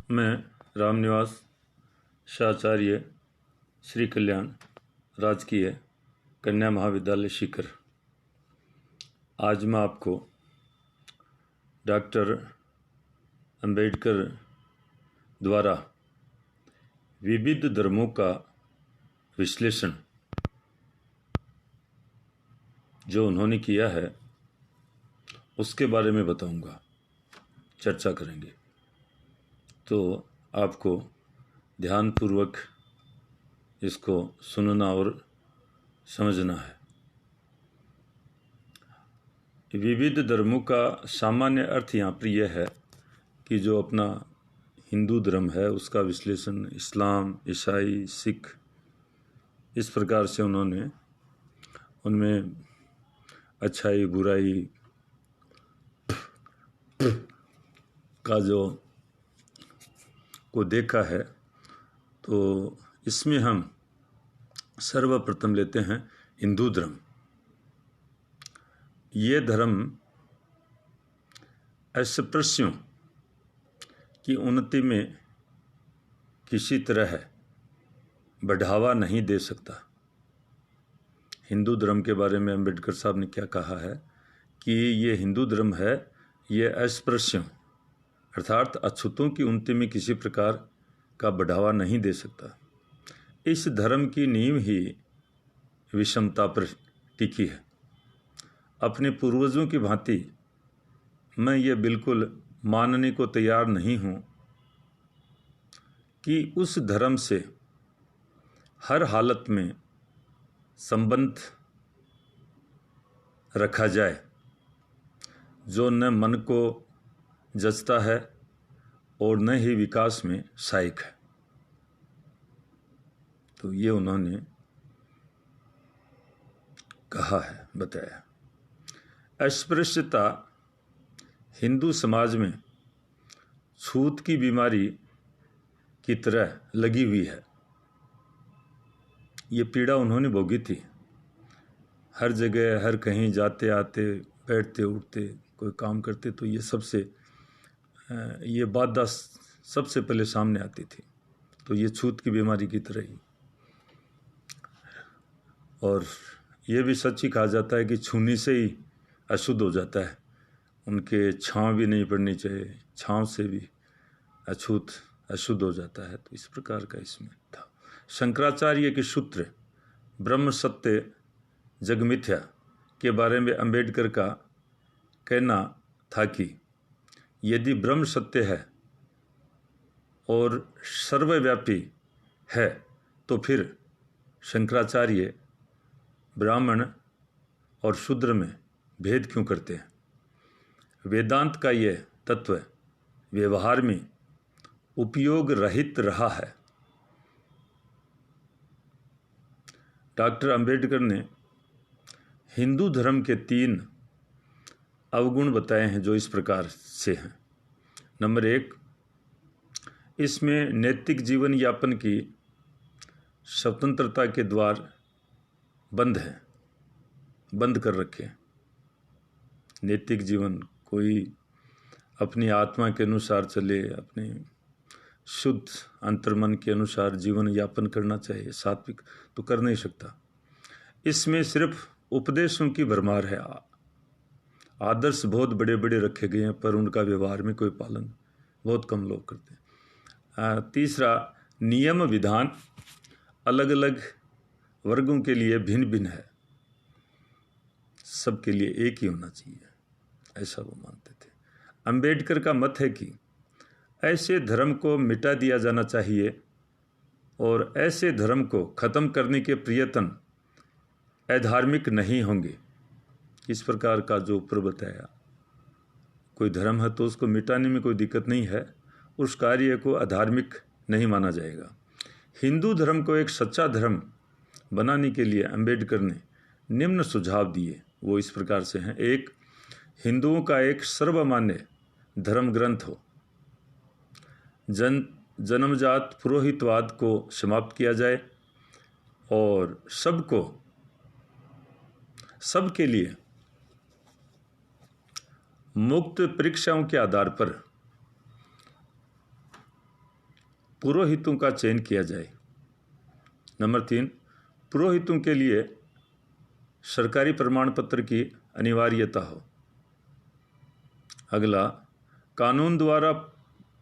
मैं रामनिवास शाचार्य श्री कल्याण राजकीय कन्या महाविद्यालय सीकर आज मैं आपको डॉक्टर अंबेडकर द्वारा विविध धर्मों का विश्लेषण जो उन्होंने किया है उसके बारे में बताऊंगा, चर्चा करेंगे। तो आपको ध्यानपूर्वक इसको सुनना और समझना है। विविध धर्मों का सामान्य अर्थ यहाँ पर यह है कि जो अपना हिंदू धर्म है उसका विश्लेषण इस्लाम, ईसाई, सिख, इस प्रकार से उन्होंने उनमें अच्छाई बुराई का जो को देखा है। तो इसमें हम सर्वप्रथम लेते हैं हिंदू धर्म। ये धर्म अस्पृश्यों की उन्नति में किसी तरह बढ़ावा नहीं दे सकता। हिंदू धर्म के बारे में अंबेडकर साहब ने क्या कहा है कि ये हिंदू धर्म है, ये अस्पृश्यों अर्थात अछूतों की उन्नति में किसी प्रकार का बढ़ावा नहीं दे सकता। इस धर्म की नींव ही विषमता पर टिकी है। अपने पूर्वजों की भांति मैं ये बिल्कुल मानने को तैयार नहीं हूँ कि उस धर्म से हर हालत में संबंध रखा जाए जो न मन को जचता है और न ही विकास में सहायक है। तो ये उन्होंने कहा है, बताया। अस्पृश्यता हिंदू समाज में छूत की बीमारी की तरह लगी हुई है। ये पीड़ा उन्होंने भोगी थी। हर जगह, हर कहीं जाते आते, बैठते उठते, कोई काम करते तो ये बाधा सबसे पहले सामने आती थी। तो ये छूत की बीमारी की तरह ही। और ये भी सच ही कहा जाता है कि छूने से ही अशुद्ध हो जाता है। उनके छांव भी नहीं पड़नी चाहिए, छांव से भी अछूत अशुद्ध हो जाता है। तो इस प्रकार का इसमें था। शंकराचार्य के सूत्र ब्रह्म सत्य जग मिथ्या के बारे में अंबेडकर का कहना था कि यदि ब्रह्म सत्य है और सर्वव्यापी है तो फिर शंकराचार्य ब्राह्मण और शूद्र में भेद क्यों करते हैं। वेदांत का ये तत्व व्यवहार में उपयोग रहित रहा है। डॉक्टर अंबेडकर ने हिंदू धर्म के 3 अवगुण बताए हैं जो इस प्रकार से हैं। नंबर 1, इसमें नैतिक जीवन यापन की स्वतंत्रता के द्वार बंद कर रखे। नैतिक जीवन कोई अपनी आत्मा के अनुसार चले, अपने शुद्ध अंतर्मन के अनुसार जीवन यापन करना चाहिए, सात्विक तो कर नहीं सकता। इसमें सिर्फ उपदेशों की भरमार है। आदर्श बहुत बड़े बड़े रखे गए हैं पर उनका व्यवहार में कोई पालन बहुत कम लोग करते हैं। तीसरा, नियम विधान अलग अलग वर्गों के लिए भिन्न भिन्न है, सबके लिए एक ही होना चाहिए, ऐसा वो मानते थे। अंबेडकर का मत है कि ऐसे धर्म को मिटा दिया जाना चाहिए और ऐसे धर्म को खत्म करने के प्रयत्न अधार्मिक नहीं होंगे। इस प्रकार का जो ऊपर बताया, कोई धर्म है तो उसको मिटाने में कोई दिक्कत नहीं है, उस कार्य को अधार्मिक नहीं माना जाएगा। हिंदू धर्म को एक सच्चा धर्म बनाने के लिए अंबेडकर ने निम्न सुझाव दिए। वो इस प्रकार से हैं। 1, हिंदुओं का एक सर्वमान्य धर्म ग्रंथ हो। जन्मजात पुरोहितवाद को समाप्त किया जाए और सबके लिए मुक्त परीक्षाओं के आधार पर पुरोहितों का चयन किया जाए। नंबर 3, पुरोहितों के लिए सरकारी प्रमाण पत्र की अनिवार्यता हो। अगला, कानून द्वारा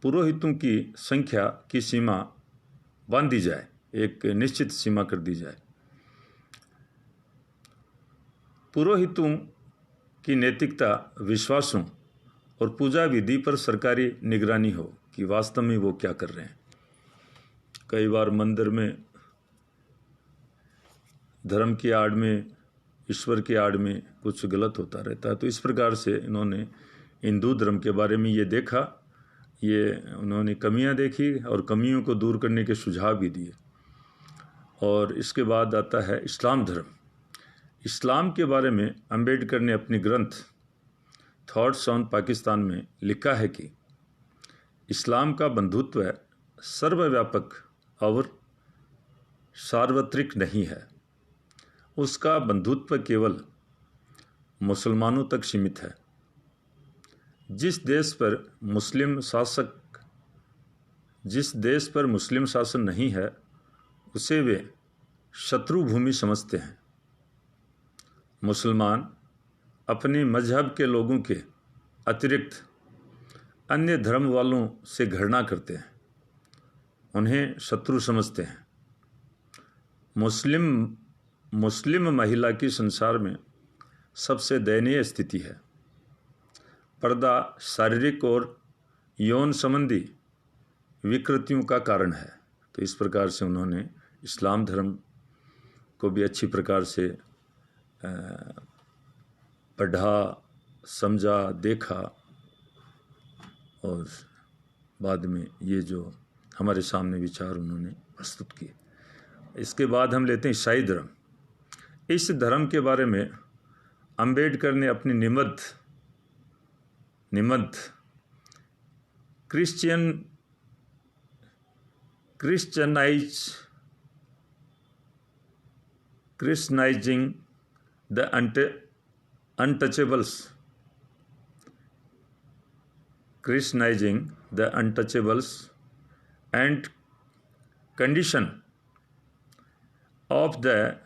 पुरोहितों की संख्या की सीमा बांधी जाए, एक निश्चित सीमा कर दी जाए। पुरोहितों की नैतिकता, विश्वासों और पूजा विधि पर सरकारी निगरानी हो कि वास्तव में वो क्या कर रहे हैं। कई बार मंदिर में धर्म की आड़ में, ईश्वर की आड़ में कुछ गलत होता रहता है। तो इस प्रकार से इन्होंने हिंदू धर्म के बारे में ये देखा, ये उन्होंने कमियां देखी और कमियों को दूर करने के सुझाव भी दिए। और इसके बाद आता है इस्लाम धर्म। इस्लाम के बारे में अंबेडकर ने अपनी ग्रंथ थॉट्स ऑन पाकिस्तान में लिखा है कि इस्लाम का बंधुत्व सर्वव्यापक और सार्वत्रिक नहीं है। उसका बंधुत्व केवल मुसलमानों तक सीमित है। जिस देश पर मुस्लिम शासन नहीं है उसे वे शत्रु भूमि समझते हैं। मुसलमान अपने मजहब के लोगों के अतिरिक्त अन्य धर्म वालों से घृणा करते हैं, उन्हें शत्रु समझते हैं। मुस्लिम महिला की संसार में सबसे दयनीय स्थिति है। पर्दा शारीरिक और यौन संबंधी विकृतियों का कारण है। तो इस प्रकार से उन्होंने इस्लाम धर्म को भी अच्छी प्रकार से पढ़ा, समझा, देखा और बाद में ये जो हमारे सामने विचार उन्होंने प्रस्तुत किए। इसके बाद हम लेते हैं ईसाई धर्म। इस धर्म के बारे में अंबेडकर ने अपनी निबंध Christianizing the untouchables and condition of the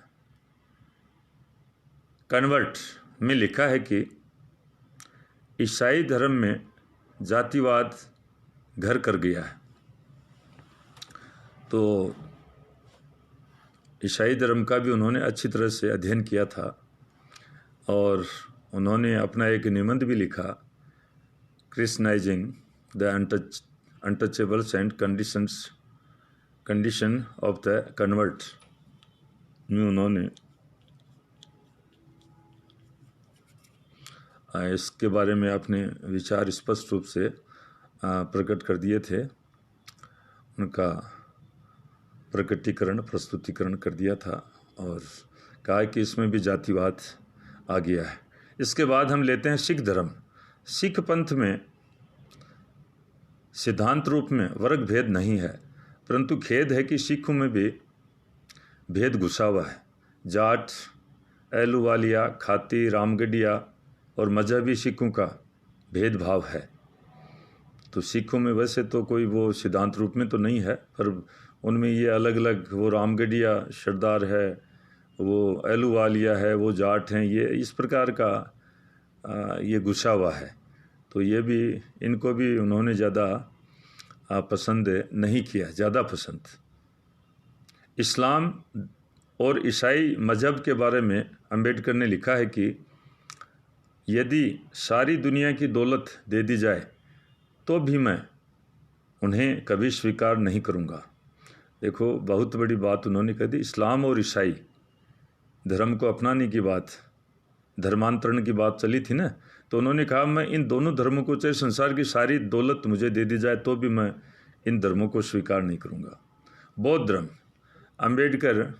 convert में लिखा है कि ईसाई धर्म में जातिवाद घर कर गया है। तो ईसाई धर्म का भी उन्होंने अच्छी तरह से अध्ययन किया था और उन्होंने अपना एक निबंध भी लिखा, Christianizing the untouchables and condition of the convert में उन्होंने इसके बारे में अपने विचार स्पष्ट रूप से प्रकट कर दिए थे। उनका प्रस्तुतिकरण कर दिया था और कहा कि इसमें भी जातिवाद आ गया है। इसके बाद हम लेते हैं सिख धर्म। सिख पंथ में सिद्धांत रूप में वर्ग भेद नहीं है, परंतु खेद है कि सिखों में भी भेद घुसा हुआ है। जाट, एलूवालिया, खाती, रामगढ़िया और मजहबी सिखों का भेदभाव है। तो सिखों में वैसे तो कोई वो सिद्धांत रूप में तो नहीं है, पर उनमें ये अलग अलग, वो रामगढ़िया सरदार है, वो एलूवालिया है, वो जाट हैं, ये इस प्रकार का ये घुसा हुआ है। तो ये भी, इनको भी उन्होंने ज़्यादा पसंद नहीं किया, ज़्यादा पसंद। इस्लाम और ईसाई मजहब के बारे में अंबेडकर ने लिखा है कि यदि सारी दुनिया की दौलत दे दी जाए तो भी मैं उन्हें कभी स्वीकार नहीं करूँगा। देखो, बहुत बड़ी बात उन्होंने कह दी। इस्लाम और ईसाई धर्म को अपनाने की बात, धर्मांतरण की बात चली थी ना, तो उन्होंने कहा मैं इन दोनों धर्मों को, चाहे संसार की सारी दौलत मुझे दे दी जाए तो भी मैं इन धर्मों को स्वीकार नहीं करूँगा। बौद्ध धर्म। अंबेडकर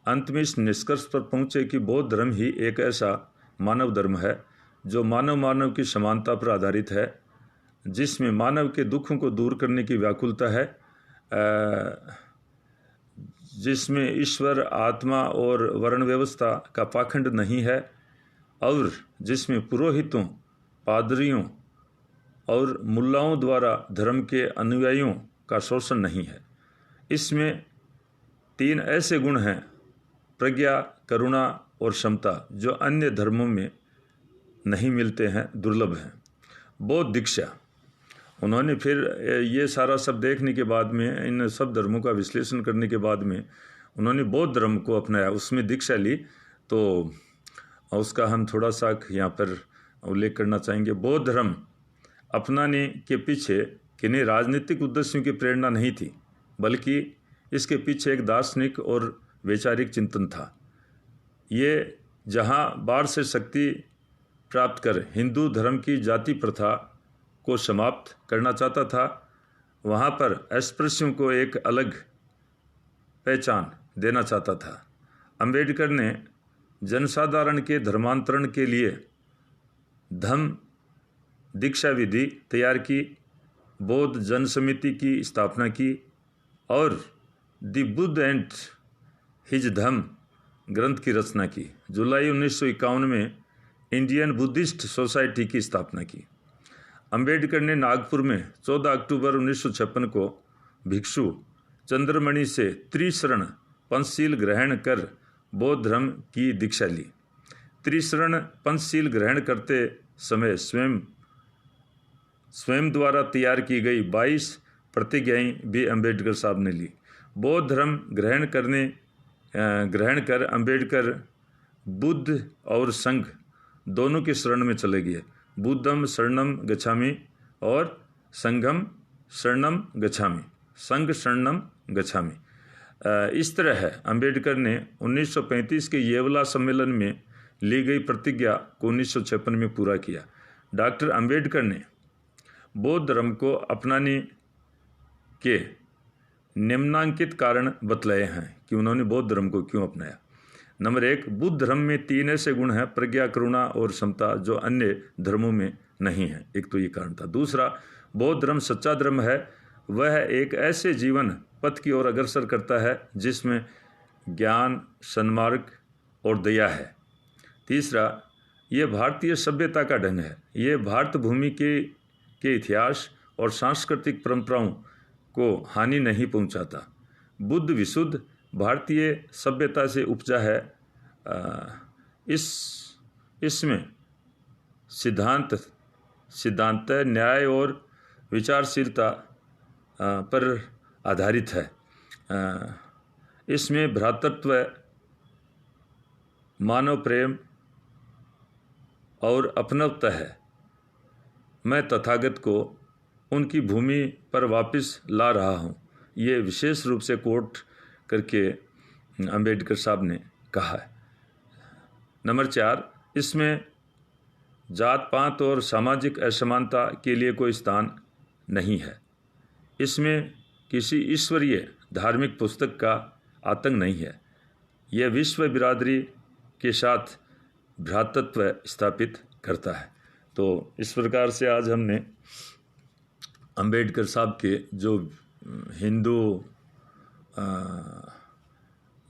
अंत में इस निष्कर्ष पर पहुँचे कि बौद्ध धर्म ही एक ऐसा मानव धर्म है जो मानव की समानता पर आधारित है, जिसमें मानव के दुखों को दूर करने की व्याकुलता है, जिसमें ईश्वर, आत्मा और वर्ण व्यवस्था का पाखंड नहीं है, और जिसमें पुरोहितों, पादरियों और मुल्लाओं द्वारा धर्म के अनुयायियों का शोषण नहीं है। इसमें 3 ऐसे गुण हैं, प्रज्ञा, करुणा और क्षमता, जो अन्य धर्मों में नहीं मिलते हैं, दुर्लभ हैं। बौद्ध दीक्षा, उन्होंने फिर ये सारा सब देखने के बाद में, इन सब धर्मों का विश्लेषण करने के बाद में उन्होंने बौद्ध धर्म को अपनाया, उसमें दीक्षा ली। तो उसका हम थोड़ा सा यहाँ पर उल्लेख करना चाहेंगे। बौद्ध धर्म अपनाने के पीछे किन्हीं राजनीतिक उद्देश्यों की प्रेरणा नहीं थी, बल्कि इसके पीछे एक दार्शनिक और वैचारिक चिंतन था। ये जहाँ बाढ़ से शक्ति प्राप्त कर हिंदू धर्म की जाति प्रथा को समाप्त करना चाहता था, वहाँ पर अस्पृश्यों को एक अलग पहचान देना चाहता था। अंबेडकर ने जनसाधारण के धर्मांतरण के लिए धम्म दीक्षा विधि तैयार की, बौद्ध जन समिति की स्थापना की और द बुद्ध एंड हिज धम्म ग्रंथ की रचना की। जुलाई 1951 में इंडियन बुद्धिस्ट सोसाइटी की स्थापना की। अंबेडकर ने नागपुर में 14 अक्टूबर 1956 को भिक्षु चंद्रमणि से त्रिशरण पंचशील ग्रहण कर बौद्ध धर्म की दीक्षा ली। त्रिशरण पंचशील ग्रहण करते समय स्वयं द्वारा तैयार की गई 22 प्रतिज्ञाएं भी अंबेडकर साहब ने ली। बौद्ध धर्म ग्रहण कर अंबेडकर बुद्ध और संघ दोनों की शरण में चले गए। बुद्धम शरणम गच्छामि और संघम शरणम गच्छामि, संघ शरणम गच्छामि। इस तरह है अंबेडकर ने 1935 के येवला सम्मेलन में ली गई प्रतिज्ञा को 1956 में पूरा किया। डॉक्टर अंबेडकर ने बौद्ध धर्म को अपनाने के निम्नांकित कारण बतलाए हैं कि उन्होंने बौद्ध धर्म को क्यों अपनाया। नंबर 1, बुद्ध धर्म में 3 ऐसे गुण हैं, प्रज्ञा, करुणा और क्षमता, जो अन्य धर्मों में नहीं है। एक तो ये कारण था। दूसरा, बौद्ध धर्म सच्चा धर्म है। वह एक ऐसे जीवन पथ की ओर अग्रसर करता है जिसमें ज्ञान, सन्मार्ग और दया है। तीसरा, ये भारतीय सभ्यता का ढंग है। ये भारत भूमि के इतिहास और सांस्कृतिक परंपराओं को हानि नहीं पहुंचाता। बुद्ध विशुद्ध भारतीय सभ्यता से उपजा है। इसमें सिद्धांत न्याय और विचारशीलता पर आधारित है। इसमें भ्रातृत्व, मानव प्रेम और अपनत्व है। मैं तथागत को उनकी भूमि पर वापस ला रहा हूँ, ये विशेष रूप से कोट करके अंबेडकर साहब ने कहा है। नंबर 4, इसमें जात पात और सामाजिक असमानता के लिए कोई स्थान नहीं है। इसमें किसी ईश्वरीय धार्मिक पुस्तक का आतंक नहीं है। यह विश्व बिरादरी के साथ भ्रातृत्व स्थापित करता है। तो इस प्रकार से आज हमने अंबेडकर साहब के जो हिंदू,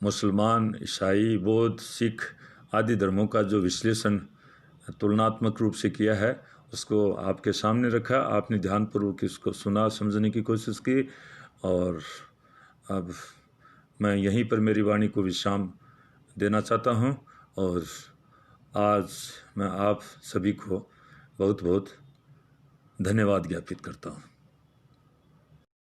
मुसलमान, ईसाई, बौद्ध, सिख आदि धर्मों का जो विश्लेषण तुलनात्मक रूप से किया है, उसको आपके सामने रखा। आपने ध्यानपूर्वक इसको सुना, समझने की कोशिश की, और अब मैं यहीं पर मेरी वाणी को विश्राम देना चाहता हूँ। और आज मैं आप सभी को बहुत बहुत धन्यवाद ज्ञापित करता हूँ।